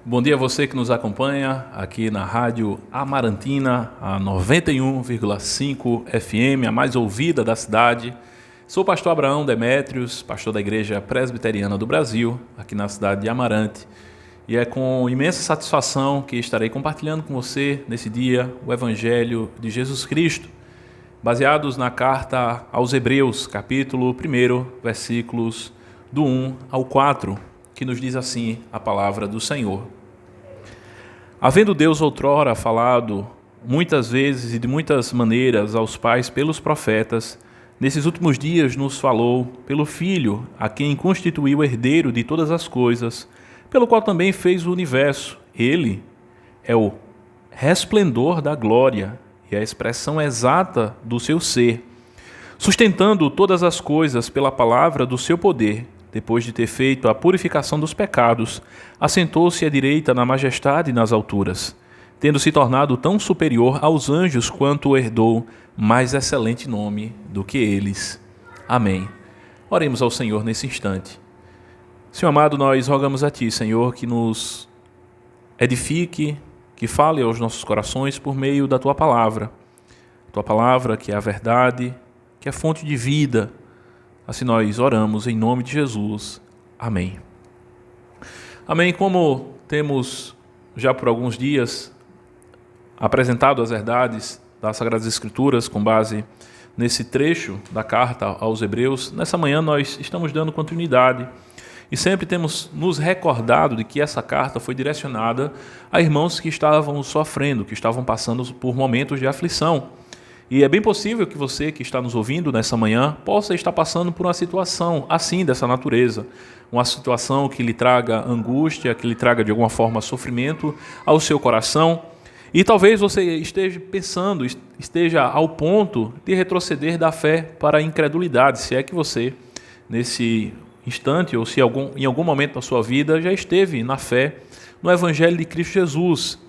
Bom dia a você que nos acompanha aqui na Rádio Amarantina, a 91,5 FM, a mais ouvida da cidade. Sou o pastor Abraão Demétrios, pastor da Igreja Presbiteriana do Brasil, aqui na cidade de Amarante. E é com imensa satisfação que estarei compartilhando com você, nesse dia, o Evangelho de Jesus Cristo, baseados na carta aos Hebreus, capítulo 1, versículos do 1 ao 4, que nos diz assim a palavra do Senhor. Havendo Deus outrora falado muitas vezes e de muitas maneiras aos pais pelos profetas, nesses últimos dias nos falou pelo Filho, a quem constituiu herdeiro de todas as coisas, pelo qual também fez o universo. Ele é o resplendor da glória e a expressão exata do seu ser, sustentando todas as coisas pela palavra do seu poder. Depois de ter feito a purificação dos pecados, assentou-se à direita na majestade e nas alturas, tendo se tornado tão superior aos anjos quanto herdou mais excelente nome do que eles. Amém. Oremos ao Senhor nesse instante. Senhor amado, nós rogamos a Ti, Senhor, que nos edifique, que fale aos nossos corações por meio da Tua palavra. Tua palavra que é a verdade, que é fonte de vida. Assim nós oramos em nome de Jesus. Amém. Amém. Como temos já por alguns dias apresentado as verdades das Sagradas Escrituras com base nesse trecho da carta aos Hebreus, nessa manhã nós estamos dando continuidade e sempre temos nos recordado de que essa carta foi direcionada a irmãos que estavam sofrendo, que estavam passando por momentos de aflição. E é bem possível que você que está nos ouvindo nessa manhã possa estar passando por uma situação assim, dessa natureza. Uma situação que lhe traga angústia, que lhe traga de alguma forma sofrimento ao seu coração. E talvez você esteja pensando, esteja ao ponto de retroceder da fé para a incredulidade, se é que você, nesse instante, ou se em algum momento da sua vida, já esteve na fé no Evangelho de Cristo Jesus.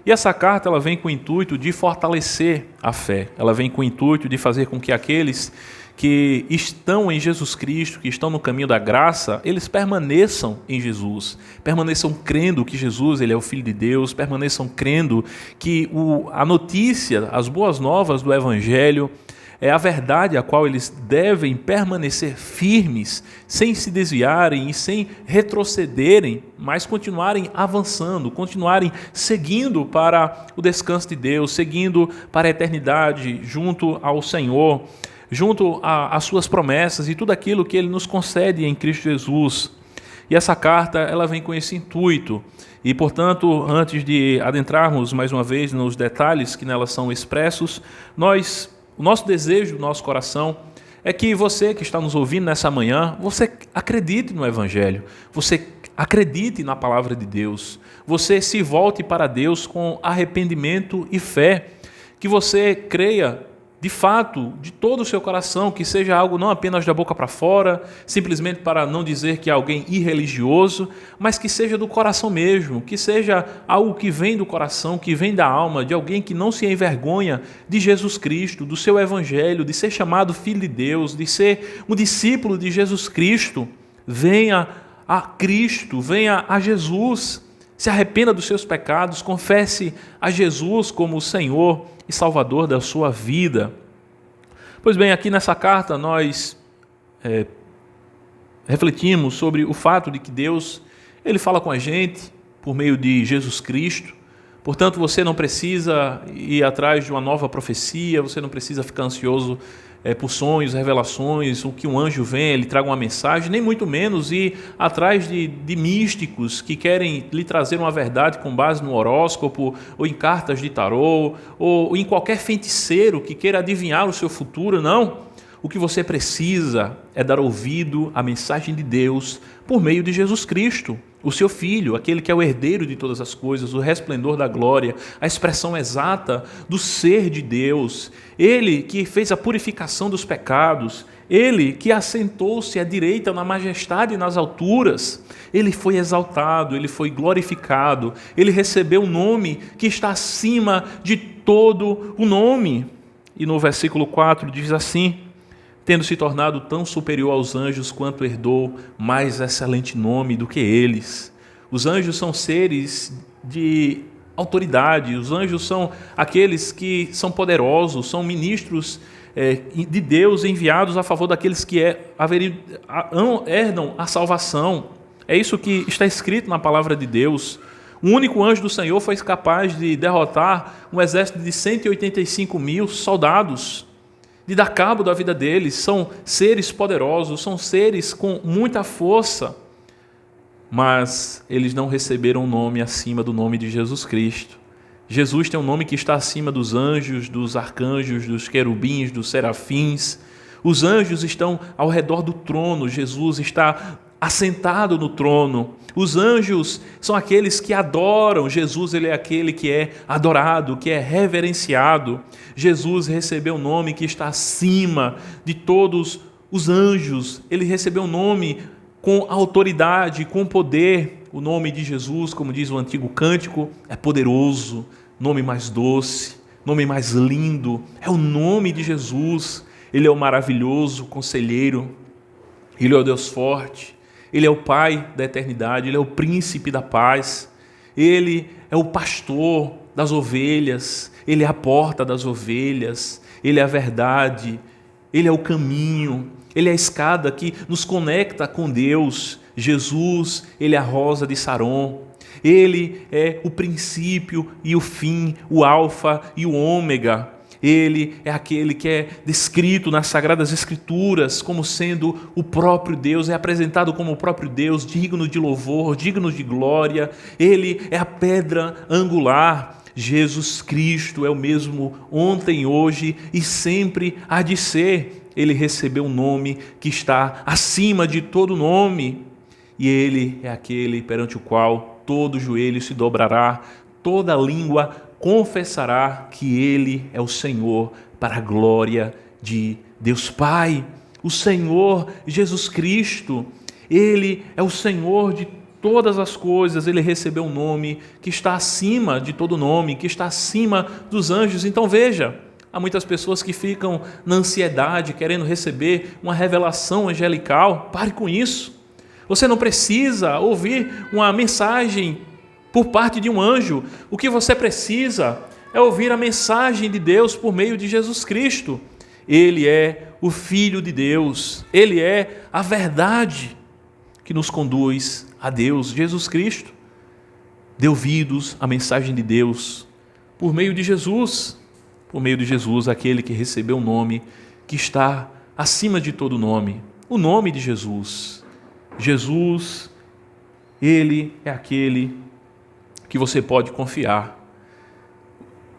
E essa carta ela vem com o intuito de fortalecer a fé. Ela vem com o intuito de fazer com que aqueles que estão em Jesus Cristo, que estão no caminho da graça, eles permaneçam em Jesus, permaneçam crendo que Jesus ele é o Filho de Deus, permaneçam crendo que a notícia, as boas novas do Evangelho, é a verdade a qual eles devem permanecer firmes, sem se desviarem e sem retrocederem, mas continuarem avançando, continuarem seguindo para o descanso de Deus, seguindo para a eternidade, junto ao Senhor, junto às suas promessas e tudo aquilo que Ele nos concede em Cristo Jesus. E essa carta ela vem com esse intuito. E, portanto, antes de adentrarmos mais uma vez nos detalhes que nelas são expressos, o nosso desejo do nosso coração é que você que está nos ouvindo nessa manhã, você acredite no Evangelho, você acredite na palavra de Deus, você se volte para Deus com arrependimento e fé, que você creia de fato, de todo o seu coração, que seja algo não apenas da boca para fora, simplesmente para não dizer que é alguém irreligioso, mas que seja do coração mesmo, que seja algo que vem do coração, que vem da alma, de alguém que não se envergonha de Jesus Cristo, do seu Evangelho, de ser chamado Filho de Deus, de ser um discípulo de Jesus Cristo. Venha a Cristo, venha a Jesus, se arrependa dos seus pecados, confesse a Jesus como o Senhor e Salvador da sua vida. Pois bem, aqui nessa carta nós refletimos sobre o fato de que Deus ele fala com a gente por meio de Jesus Cristo. Portanto, você não precisa ir atrás de uma nova profecia, você não precisa ficar ansioso por sonhos, revelações, o que um anjo vem, ele traga uma mensagem, nem muito menos ir atrás de místicos que querem lhe trazer uma verdade com base no horóscopo, ou em cartas de tarô, ou em qualquer feiticeiro que queira adivinhar o seu futuro, não. O que você precisa é dar ouvido à mensagem de Deus por meio de Jesus Cristo, o seu Filho, aquele que é o herdeiro de todas as coisas, o resplendor da glória, a expressão exata do ser de Deus. Ele que fez a purificação dos pecados, ele que assentou-se à direita na majestade e nas alturas. Ele foi exaltado, ele foi glorificado, ele recebeu um nome que está acima de todo o nome. E no versículo 4 diz assim: tendo se tornado tão superior aos anjos quanto herdou mais excelente nome do que eles. Os anjos são seres de autoridade, os anjos são aqueles que são poderosos, são ministros de Deus enviados a favor daqueles que herdam a salvação. É isso que está escrito na palavra de Deus. O único anjo do Senhor foi capaz de derrotar um exército de 185 mil soldados, de dar cabo da vida deles. São seres poderosos, são seres com muita força, mas eles não receberam um nome acima do nome de Jesus Cristo. Jesus tem um nome que está acima dos anjos, dos arcanjos, dos querubins, dos serafins. Os anjos estão ao redor do trono, Jesus está assentado no trono. Os anjos são aqueles que adoram. Jesus, ele é aquele que é adorado, que é reverenciado. Jesus recebeu um nome que está acima de todos os anjos. Ele recebeu um nome com autoridade, com poder. O nome de Jesus, como diz o antigo cântico, é poderoso, nome mais doce, nome mais lindo. É o nome de Jesus. Ele é o maravilhoso conselheiro. Ele é o Deus forte. Ele é o Pai da eternidade, Ele é o príncipe da paz, Ele é o pastor das ovelhas, Ele é a porta das ovelhas, Ele é a verdade, Ele é o caminho, Ele é a escada que nos conecta com Deus. Jesus, Ele é a rosa de Saron, Ele é o princípio e o fim, o alfa e o ômega. Ele é aquele que é descrito nas Sagradas Escrituras como sendo o próprio Deus, é apresentado como o próprio Deus, digno de louvor, digno de glória. Ele é a pedra angular. Jesus Cristo é o mesmo ontem, hoje e sempre há de ser. Ele recebeu um nome que está acima de todo nome. E Ele é aquele perante o qual todo joelho se dobrará, toda língua confessará que Ele é o Senhor, para a glória de Deus Pai. O Senhor Jesus Cristo, Ele é o Senhor de todas as coisas. Ele recebeu um nome que está acima de todo nome, que está acima dos anjos. Então veja, há muitas pessoas que ficam na ansiedade, querendo receber uma revelação angelical. Pare com isso. Você não precisa ouvir uma mensagem por parte de um anjo. O que você precisa é ouvir a mensagem de Deus por meio de Jesus Cristo. Ele é o Filho de Deus, Ele é a verdade que nos conduz a Deus. Jesus Cristo deu ouvidos à mensagem de Deus por meio de Jesus, aquele que recebeu um nome que está acima de todo nome, o nome de Jesus. Jesus, Ele é aquele que você pode confiar.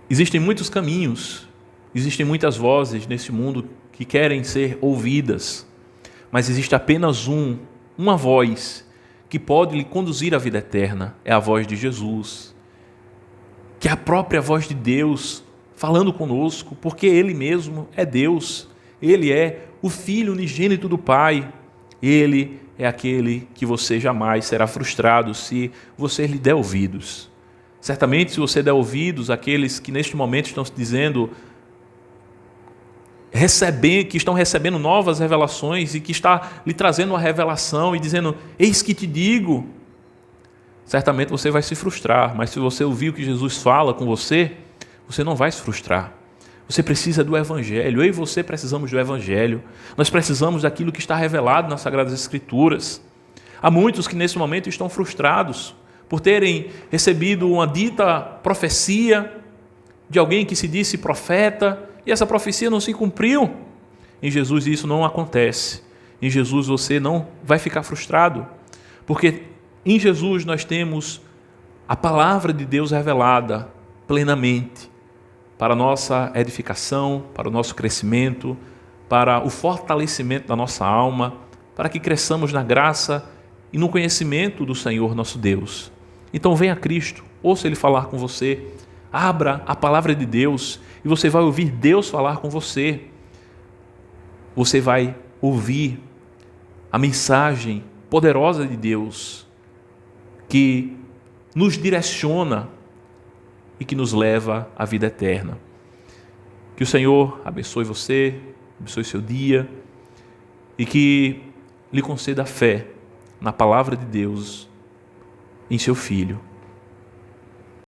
Existem muitos caminhos, existem muitas vozes nesse mundo que querem ser ouvidas, mas existe apenas uma voz que pode lhe conduzir à vida eterna, é a voz de Jesus, que é a própria voz de Deus falando conosco, porque Ele mesmo é Deus, Ele é o Filho unigênito do Pai, Ele é aquele que você jamais será frustrado se você lhe der ouvidos. Certamente, se você der ouvidos àqueles que neste momento estão dizendo, que estão recebendo novas revelações e que está lhe trazendo uma revelação e dizendo, eis que te digo, certamente você vai se frustrar, mas se você ouvir o que Jesus fala com você, você não vai se frustrar. Você precisa do Evangelho, eu e você precisamos do Evangelho, nós precisamos daquilo que está revelado nas Sagradas Escrituras. Há muitos que nesse momento estão frustrados por terem recebido uma dita profecia de alguém que se disse profeta, e essa profecia não se cumpriu. Em Jesus isso não acontece. Em Jesus você não vai ficar frustrado, porque em Jesus nós temos a palavra de Deus revelada plenamente, para a nossa edificação, para o nosso crescimento, para o fortalecimento da nossa alma, para que cresçamos na graça e no conhecimento do Senhor nosso Deus. Então venha a Cristo, ouça Ele falar com você, abra a palavra de Deus e você vai ouvir Deus falar com você. Você vai ouvir a mensagem poderosa de Deus que nos direciona e que nos leva à vida eterna. Que o Senhor abençoe você, abençoe seu dia e que lhe conceda fé na palavra de Deus em seu Filho.